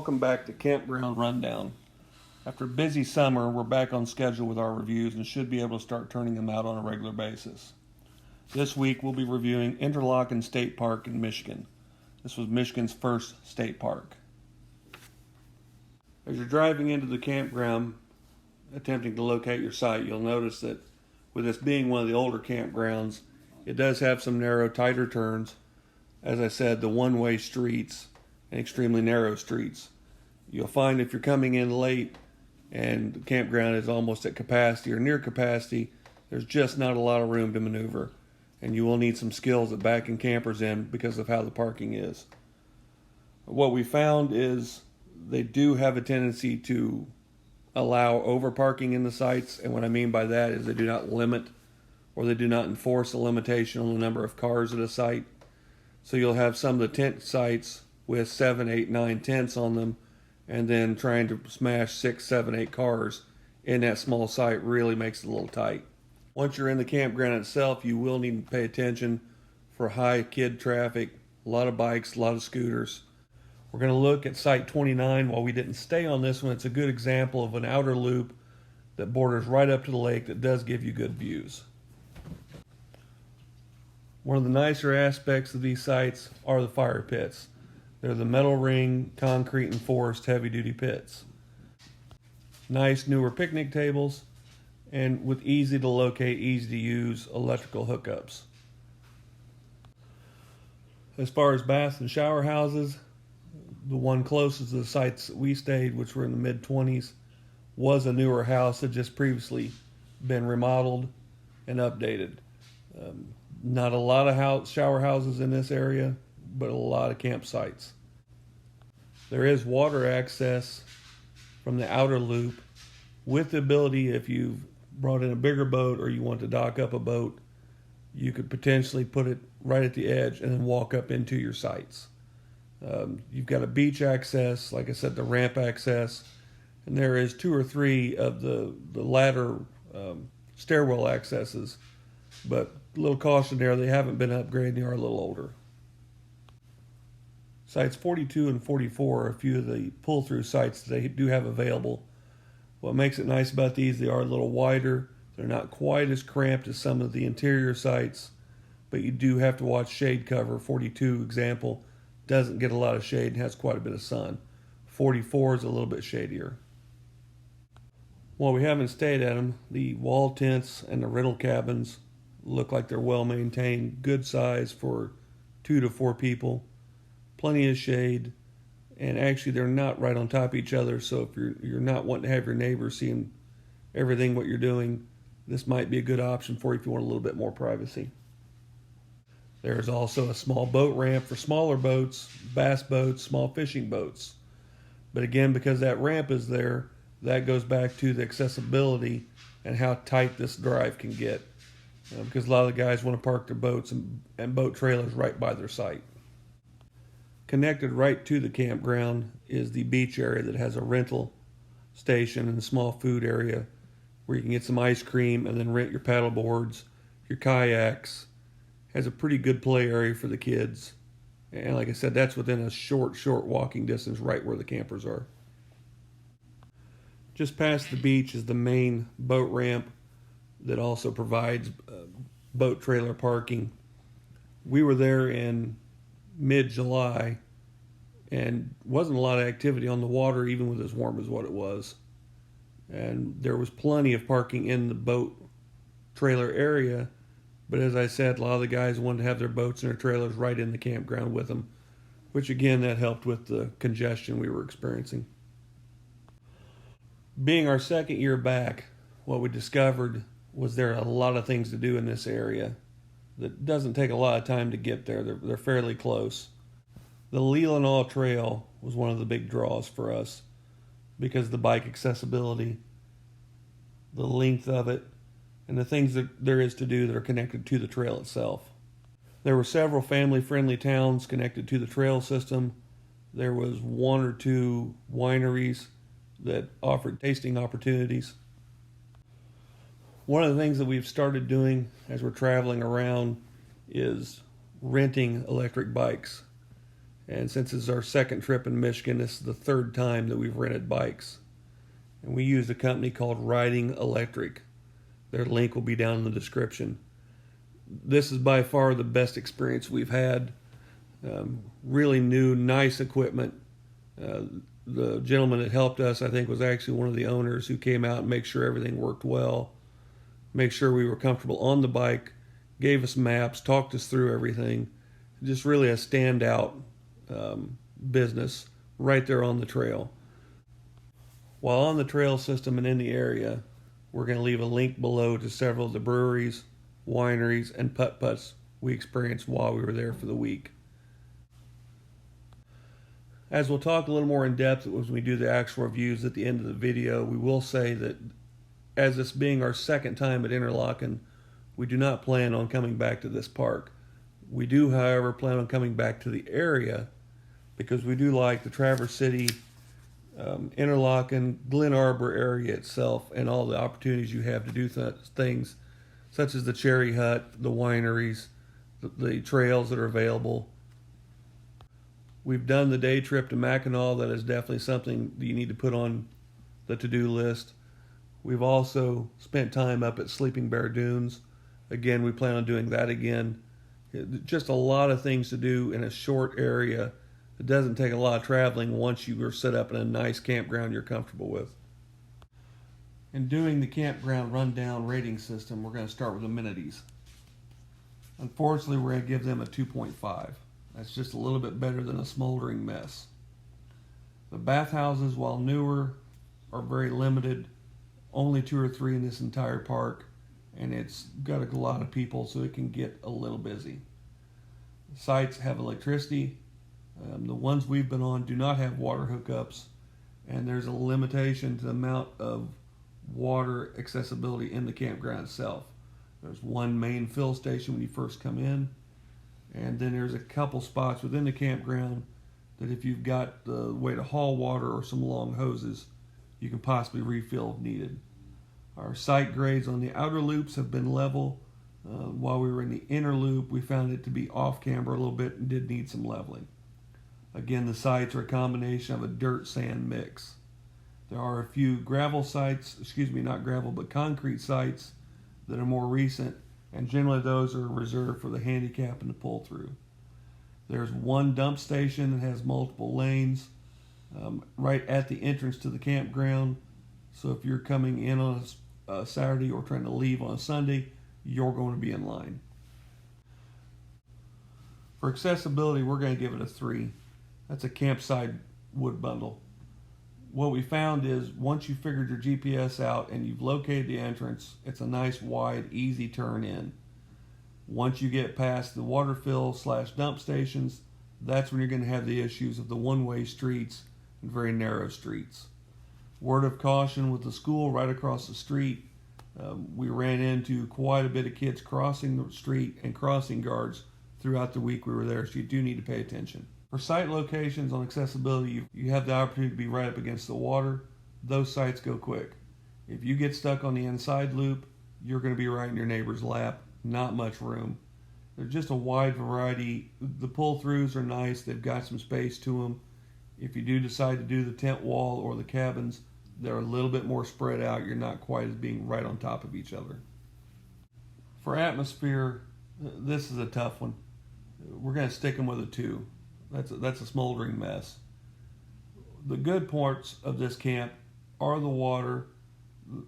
Welcome back to Campground Rundown. After a busy summer, we're back on schedule with our reviews and should be able to start turning them out on a regular basis. This week we'll be reviewing Interlochen State Park in Michigan. This was Michigan's first state park. As you're driving into the campground, attempting to locate your site, you'll notice that with this being one of the older campgrounds, it does have some narrow, tighter turns. As I said, the one-way streets and extremely narrow streets. You'll find if you're coming in late and the campground is almost at capacity or near capacity, there's just not a lot of room to maneuver. And you will need some skills at backing campers in because of how the parking is. What we found is they do have a tendency to allow over parking in the sites, and what I mean by that is they do not limit or they do not enforce a limitation on the number of cars at a site. So you'll have some of the tent sites with 7, 8, 9 tents on them, and then trying to smash 6, 7, 8 cars in that small site really makes it a little tight. Once you're in the campground itself, you will need to pay attention for high kid traffic, a lot of bikes, a lot of scooters. We're going to look at Site 29. While we didn't stay on this one, it's a good example of an outer loop that borders right up to the lake that does give you good views. One of the nicer aspects of these sites are the fire pits. They're the metal ring, concrete enforced heavy-duty pits. Nice newer picnic tables, and with easy to locate, easy to use electrical hookups. As far as baths and shower houses, the one closest to the sites that we stayed, which were in the mid-20s, was a newer house that just previously been remodeled and updated. Not a lot of shower houses in this area, but a lot of campsites. There is water access from the outer loop with the ability, if you've brought in a bigger boat or you want to dock up a boat, you could potentially put it right at the edge and then walk up into your sites. You've got a beach access, like I said, the ramp access, and there is 2 or 3 of the ladder stairwell accesses, but a little caution there, they haven't been upgraded, they are a little older. Sites 42 and 44 are a few of the pull-through sites that they do have available. What makes it nice about these, they are a little wider. They're not quite as cramped as some of the interior sites, but you do have to watch shade cover. 42 example doesn't get a lot of shade and has quite a bit of sun. 44 is a little bit shadier. While we haven't stayed at them, the wall tents and the rental cabins look like they're well maintained, good size for 2 to 4 people. Plenty of shade, and actually they're not right on top of each other, so if you're not wanting to have your neighbors seeing everything what you're doing, this might be a good option for you if you want a little bit more privacy. There's also a small boat ramp for smaller boats, bass boats, small fishing boats. But again, because that ramp is there, that goes back to the accessibility and how tight this drive can get. Because a lot of the guys want to park their boats and boat trailers right by their site. Connected right to the campground is the beach area that has a rental station and a small food area where you can get some ice cream and then rent your paddle boards, your kayaks. Has a pretty good play area for the kids. And like I said, that's within a short walking distance right where the campers are. Just past the beach is the main boat ramp that also provides boat trailer parking. We were there in mid-July, and wasn't a lot of activity on the water, even with as warm as what it was. And there was plenty of parking in the boat trailer area, but as I said, a lot of the guys wanted to have their boats and their trailers right in the campground with them, which again, that helped with the congestion we were experiencing. Being our second year back, what we discovered was there are a lot of things to do in this area. That doesn't take a lot of time to get there. They're fairly close. The Leelanau Trail was one of the big draws for us because of the bike accessibility, the length of it, and the things that there is to do that are connected to the trail itself. There were several family-friendly towns connected to the trail system. There was 1 or 2 wineries that offered tasting opportunities. One of the things that we've started doing as we're traveling around is renting electric bikes. And since it's our second trip in Michigan, this is the third time that we've rented bikes. And we used a company called Riding Electric. Their link will be down in the description. This is by far the best experience we've had. Really new, nice equipment. The gentleman that helped us, I think, was actually one of the owners who came out and make sure everything worked well, make sure we were comfortable on the bike, gave us maps, talked us through everything. Just really a standout business right there on the trail. While on the trail system and in the area, we're going to leave a link below to several of the breweries, wineries, and putt-putts we experienced while we were there for the week. As we'll talk a little more in depth as we do the actual reviews at the end of the video, we will say that as this being our second time at Interlochen, we do not plan on coming back to this park. We do, however, plan on coming back to the area because we do like the Traverse City, Interlochen, Glen Arbor area itself, and all the opportunities you have to do things such as the Cherry Hut, the wineries, the trails that are available. We've done the day trip to Mackinac. That is definitely something that you need to put on the to-do list. We've also spent time up at Sleeping Bear Dunes. Again, we plan on doing that again. Just a lot of things to do in a short area. It doesn't take a lot of traveling once you are set up in a nice campground you're comfortable with. In doing the campground rundown rating system, we're going to start with amenities. Unfortunately, we're going to give them a 2.5. That's just a little bit better than a smoldering mess. The bathhouses, while newer, are very limited. Only 2 or 3 in this entire park, and it's got a lot of people, so it can get a little busy. The sites have electricity. The ones we've been on do not have water hookups, and there's a limitation to the amount of water accessibility in the campground itself. There's one main fill station when you first come in, and then there's a couple spots within the campground that if you've got the way to haul water or some long hoses, you can possibly refill if needed. Our site grades on the outer loops have been level. While we were in the inner loop, we found it to be off camber a little bit and did need some leveling. Again, the sites are a combination of a dirt sand mix. There are a few gravel sites, not gravel, but concrete sites that are more recent, and generally those are reserved for the handicap and the pull-through. There's one dump station that has multiple lanes right at the entrance to the campground. So if you're coming in on a Saturday or trying to leave on a Sunday, you're going to be in line. For accessibility, we're going to give it a 3. That's a campsite wood bundle. What we found is once you figured your GPS out and you've located the entrance, it's a nice wide, easy turn in. Once you get past the water fill / dump stations, that's when you're going to have the issues of the one-way streets and very narrow streets. Word of caution with the school right across the street, we ran into quite a bit of kids crossing the street and crossing guards throughout the week we were there, so you do need to pay attention. For site locations on accessibility, you have the opportunity to be right up against the water. Those sites go quick. If you get stuck on the inside loop, you're going to be right in your neighbor's lap. Not much room. There's just a wide variety. The pull-throughs are nice. They've got some space to them. If you do decide to do the tent wall or the cabins, they're a little bit more spread out. You're not quite as being right on top of each other. For atmosphere, this is a tough one. We're going to stick them with a 2. That's a smoldering mess. The good parts of this camp are the water,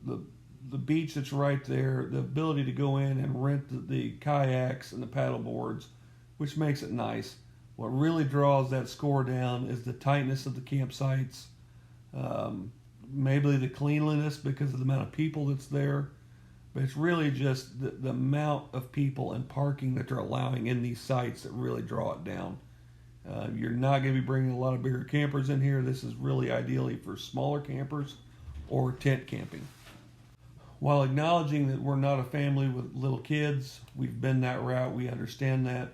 the beach that's right there, the ability to go in and rent the kayaks and the paddle boards, which makes it nice. What really draws that score down is the tightness of the campsites, maybe the cleanliness because of the amount of people that's there, but it's really just the amount of people and parking that they're allowing in these sites that really draw it down. You're not going to be bringing a lot of bigger campers in here. This is really ideally for smaller campers or tent camping. While acknowledging that we're not a family with little kids, we've been that route, we understand that,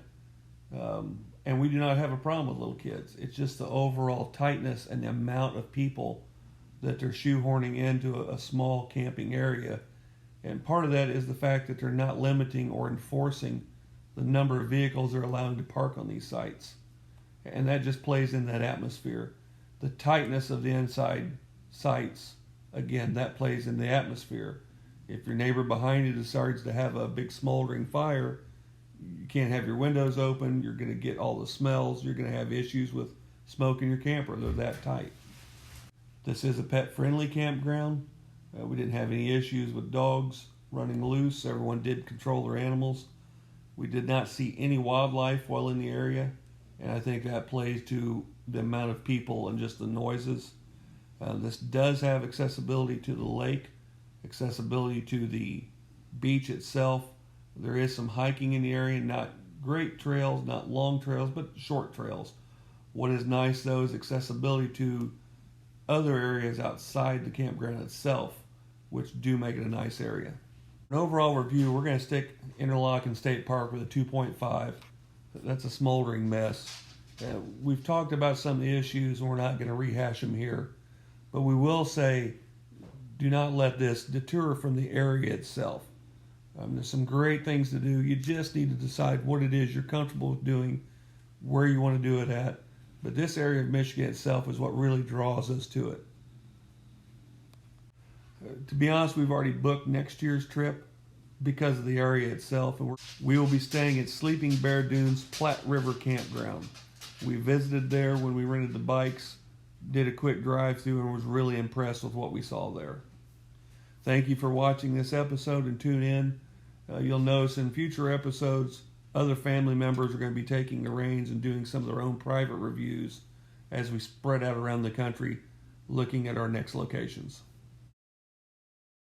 and we do not have a problem with little kids. It's just the overall tightness and the amount of people that they're shoehorning into a small camping area. And part of that is the fact that they're not limiting or enforcing the number of vehicles they're allowing to park on these sites. and that just plays in that atmosphere. The tightness of the inside sights, again, that plays in the atmosphere. If your neighbor behind you decides to have a big smoldering fire, you can't have your windows open. You're going to get all the smells. You're going to have issues with smoke in your camper. They're that tight. This is a pet-friendly campground. We didn't have any issues with dogs running loose. Everyone did control their animals. We did not see any wildlife while in the area, and I think that plays to the amount of people and just the noises. This does have accessibility to the lake, accessibility to the beach itself. There is some hiking in the area, not great trails, not long trails, but short trails. What is nice though is accessibility to other areas outside the campground itself, which do make it a nice area. An overall review, we're going to stick Interlochen State Park with a 2.5. That's a smoldering mess. We've talked about some of the issues, and we're not going to rehash them here. But we will say, do not let this deter from the area itself. There's some great things to do. You just need to decide what it is you're comfortable with doing, where you want to do it at. But this area of Michigan itself is what really draws us to it. To be honest, we've already booked next year's trip because of the area itself, and we will be staying at Sleeping Bear Dunes Platte River Campground. We visited there when we rented the bikes, did a quick drive-through, and was really impressed with what we saw there. Thank you for watching this episode, and tune in. You'll notice in future episodes, other family members are going to be taking the reins and doing some of their own private reviews as we spread out around the country looking at our next locations.